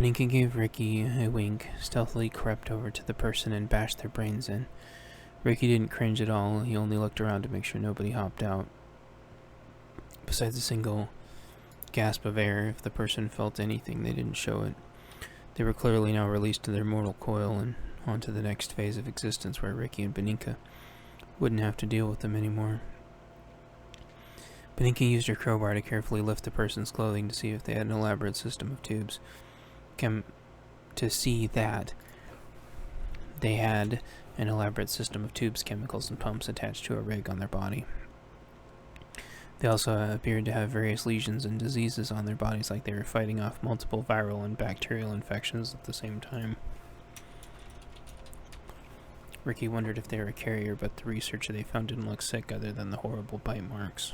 Beninka gave Ricky a wink, stealthily crept over to the person and bashed their brains in. Ricky didn't cringe at all, he only looked around to make sure nobody hopped out. Besides a single gasp of air, if the person felt anything, they didn't show it. They were clearly now released to their mortal coil and on to the next phase of existence where Ricky and Beninka wouldn't have to deal with them anymore. Beninka used her crowbar to carefully lift the person's clothing to see if they had an elaborate system of tubes. To see that they had an elaborate system of tubes, chemicals, and pumps attached to a rig on their body. They also appeared to have various lesions and diseases on their bodies, like they were fighting off multiple viral and bacterial infections at the same time. Ricky wondered if they were a carrier, but the research they found didn't look sick other than the horrible bite marks.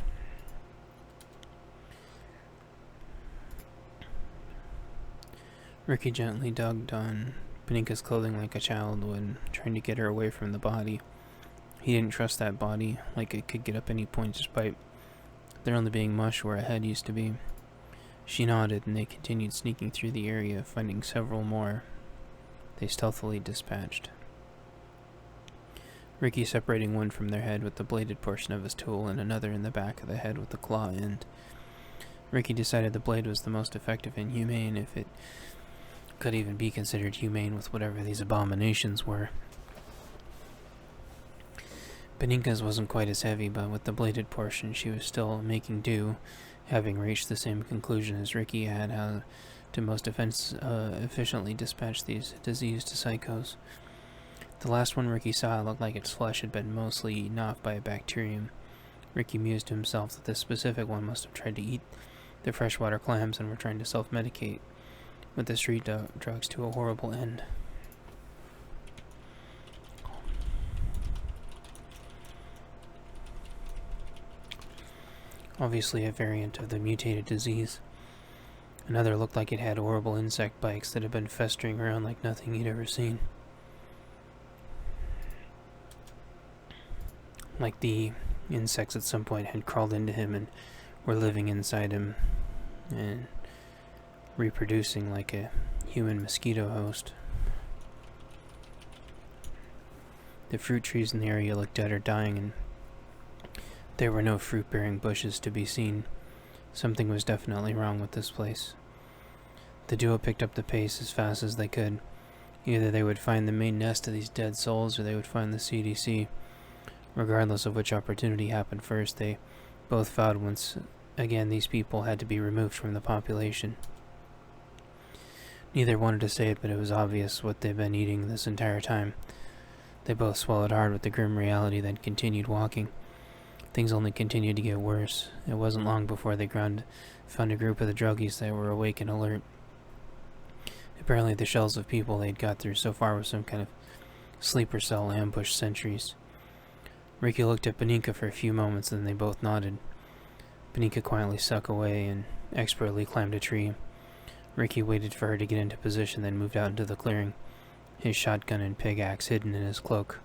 Ricky gently tugged on Beninka's clothing like a child would, trying to get her away from the body. He didn't trust that body, like it could get up any point despite there only being mush where a head used to be. She nodded, and they continued sneaking through the area, finding several more they stealthily dispatched. Ricky separating one from their head with the bladed portion of his tool, and another in the back of the head with the claw end. Ricky decided the blade was the most effective and humane, if it could even be considered humane with whatever these abominations were. Beninka's wasn't quite as heavy, but with the bladed portion she was still making do, having reached the same conclusion as Ricky had, how to most efficiently dispatch these diseased psychos. The last one Ricky saw looked like its flesh had been mostly eaten off by a bacterium. Ricky mused to himself that this specific one must have tried to eat the freshwater clams and were trying to self-medicate with the street drugs to a horrible end. Obviously a variant of the mutated disease. Another looked like it had horrible insect bites that had been festering around like nothing he'd ever seen. Like the insects at some point had crawled into him and were living inside him and reproducing like a human mosquito host. The fruit trees in the area looked dead or dying, and there were no fruit-bearing bushes to be seen. Something was definitely wrong with this place. The duo picked up the pace as fast as they could. Either they would find the main nest of these dead souls, or they would find the CDC. Regardless of which opportunity happened first, they both vowed once again these people had to be removed from the population. Neither wanted to say it, but it was obvious what they'd been eating this entire time. They both swallowed hard with the grim reality, then continued walking. Things only continued to get worse. It wasn't long before they found a group of the druggies that were awake and alert. Apparently the shells of people they'd got through so far were some kind of sleeper cell ambushed sentries. Ricky looked at Beninka for a few moments, then they both nodded. Beninka quietly sucked away and expertly climbed a tree. Ricky waited for her to get into position, then moved out into the clearing, his shotgun and pickaxe hidden in his cloak.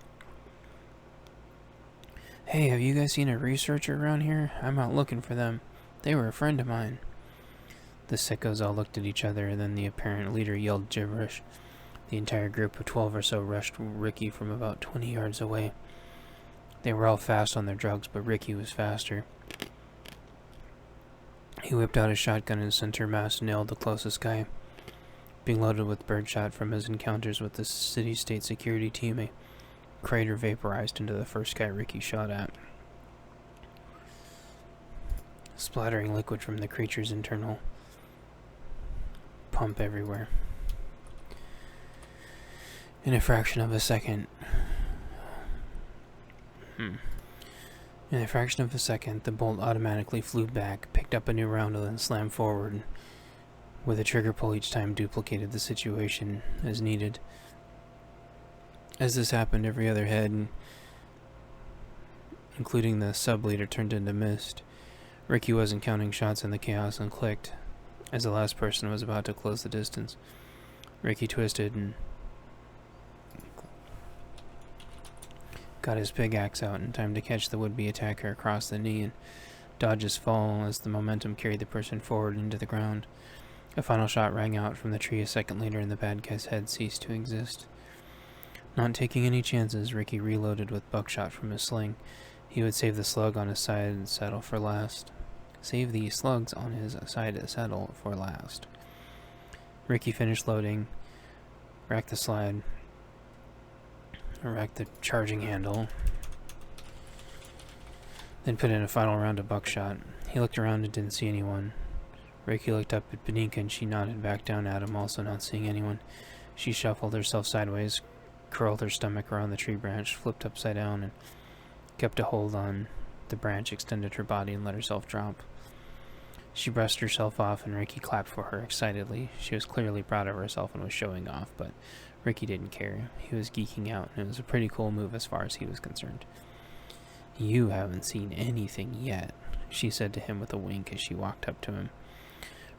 "Hey, have you guys seen a researcher around here? I'm out looking for them. They were a friend of mine." The sickos all looked at each other, and then the apparent leader yelled gibberish. The entire group of 12 or so rushed Ricky from about 20 yards away. They were all fast on their drugs, but Ricky was faster. He whipped out his shotgun and center mass and nailed the closest guy. Being loaded with birdshot from his encounters with the city-state security team, a crater vaporized into the first guy Ricky shot at, splattering liquid from the creature's internal pump everywhere. In a fraction of a second, the bolt automatically flew back, picked up a new round, and then slammed forward, and with a trigger pull each time duplicated the situation as needed. As this happened, every other head, including the sub-leader, turned into mist. Ricky wasn't counting shots in the chaos and clicked. As the last person was about to close the distance, Ricky twisted and got his pickaxe out in time to catch the would-be attacker across the knee and dodge his fall as the momentum carried the person forward into the ground. A final shot rang out from the tree a second later, and the bad guy's head ceased to exist. Not taking any chances, Ricky reloaded with buckshot from his sling. He would save the slug on his side saddle for last. Save the slugs on his side saddle for last. Ricky finished loading, racked the charging handle, then put in a final round of buckshot. He looked around and didn't see anyone. Ricky looked up at Benika and she nodded back down at him, also not seeing anyone. She shuffled herself sideways, curled her stomach around the tree branch, flipped upside down, and kept a hold on the branch, extended her body, and let herself drop. She brushed herself off, and Ricky clapped for her excitedly. She was clearly proud of herself and was showing off, but Ricky didn't care. He was geeking out, and it was a pretty cool move as far as he was concerned. "You haven't seen anything yet," she said to him with a wink as she walked up to him.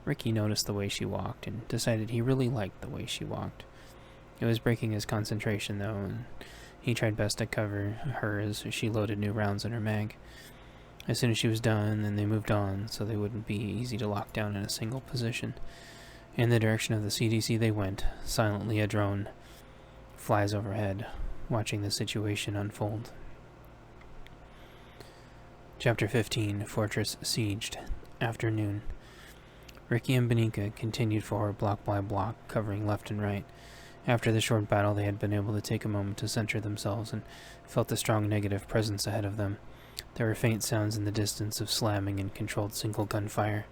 Ricky noticed the way she walked and decided he really liked the way she walked. It was breaking his concentration, though, and he tried best to cover her as she loaded new rounds in her mag. As soon as she was done, then they moved on, so they wouldn't be easy to lock down in a single position. In the direction of the CDC they went. Silently, a drone flies overhead, watching the situation unfold. Chapter 15, Fortress Sieged. Afternoon. Ricky and Benika continued forward block by block, covering left and right. After the short battle, they had been able to take a moment to center themselves and felt the strong negative presence ahead of them. There were faint sounds in the distance of slamming and controlled single gunfire.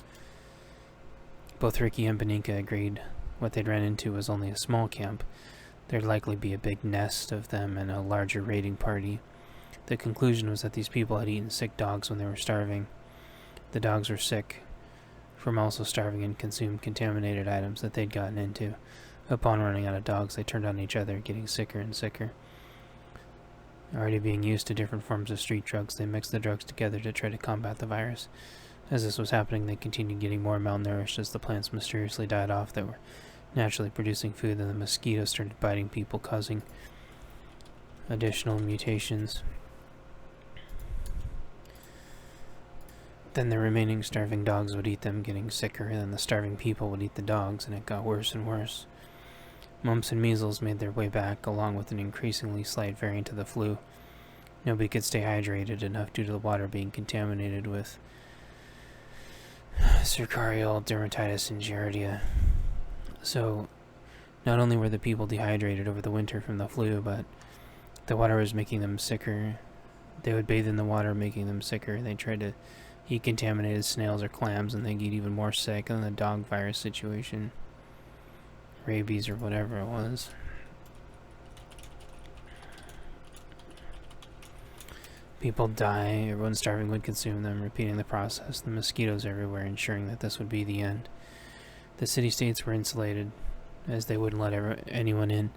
Both Ricky and Benika agreed what they'd ran into was only a small camp. There'd likely be a big nest of them and a larger raiding party. The conclusion was that these people had eaten sick dogs when they were starving. The dogs were sick from also starving and consumed contaminated items that they'd gotten into. Upon running out of dogs, they turned on each other, getting sicker and sicker. Already being used to different forms of street drugs, they mixed the drugs together to try to combat the virus. As this was happening, they continued getting more malnourished as the plants mysteriously died off that were naturally producing food, and the mosquitoes started biting people, causing additional mutations. Then the remaining starving dogs would eat them, getting sicker, and then the starving people would eat the dogs, and it got worse and worse. Mumps and measles made their way back, along with an increasingly slight variant of the flu. Nobody could stay hydrated enough due to the water being contaminated with cercarial dermatitis and giardia. So, not only were the people dehydrated over the winter from the flu, but the water was making them sicker. They would bathe in the water, making them sicker. They tried to eat contaminated snails or clams, and they'd get even more sick in the dog virus situation. Rabies or whatever it was. People die, everyone starving would consume them, repeating the process, the mosquitoes everywhere, ensuring that this would be the end. The city-states were insulated, as they wouldn't let anyone in.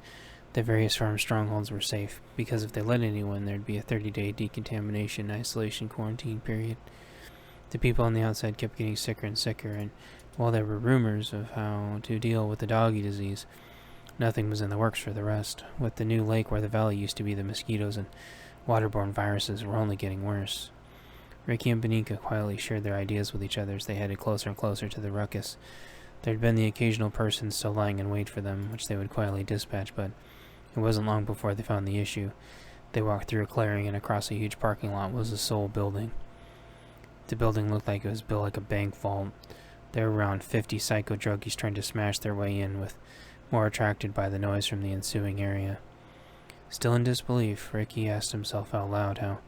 The various farm strongholds were safe, because if they let anyone, there'd be a 30-day decontamination, isolation, quarantine period. The people on the outside kept getting sicker and sicker, and while there were rumors of how to deal with the doggy disease, nothing was in the works for the rest. With the new lake where the valley used to be, the mosquitoes and waterborne viruses were only getting worse. Ricky and Benika quietly shared their ideas with each other as they headed closer and closer to the ruckus. There'd been the occasional person still lying in wait for them, which they would quietly dispatch, but it wasn't long before they found the issue. They walked through a clearing, and across a huge parking lot was the sole building. The building looked like it was built like a bank vault. There were around 50 psycho druggies trying to smash their way in, with more attracted by the noise from the ensuing area. Still in disbelief, Ricky asked himself out loud how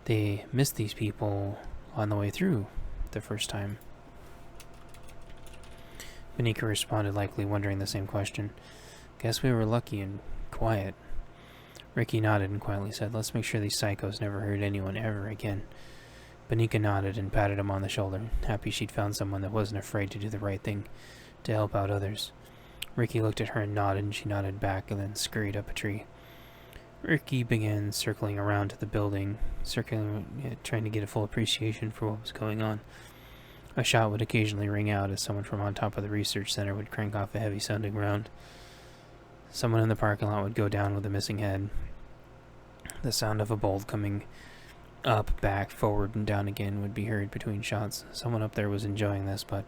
they missed these people on the way through the first time. Benika responded, likely wondering the same question. "Guess we were lucky and quiet." Ricky nodded and quietly said, "Let's make sure these psychos never hurt anyone ever again." Benika nodded and patted him on the shoulder, happy she'd found someone that wasn't afraid to do the right thing to help out others. Ricky looked at her and nodded, and she nodded back and then scurried up a tree. Ricky began circling around to the building, trying to get a full appreciation for what was going on. A shot would occasionally ring out as someone from on top of the research center would crank off a heavy-sounding round. Someone in the parking lot would go down with a missing head. The sound of a bolt coming up, back, forward, and down again would be heard between shots. Someone up there was enjoying this, but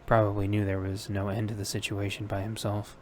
probably knew there was no end to the situation by himself.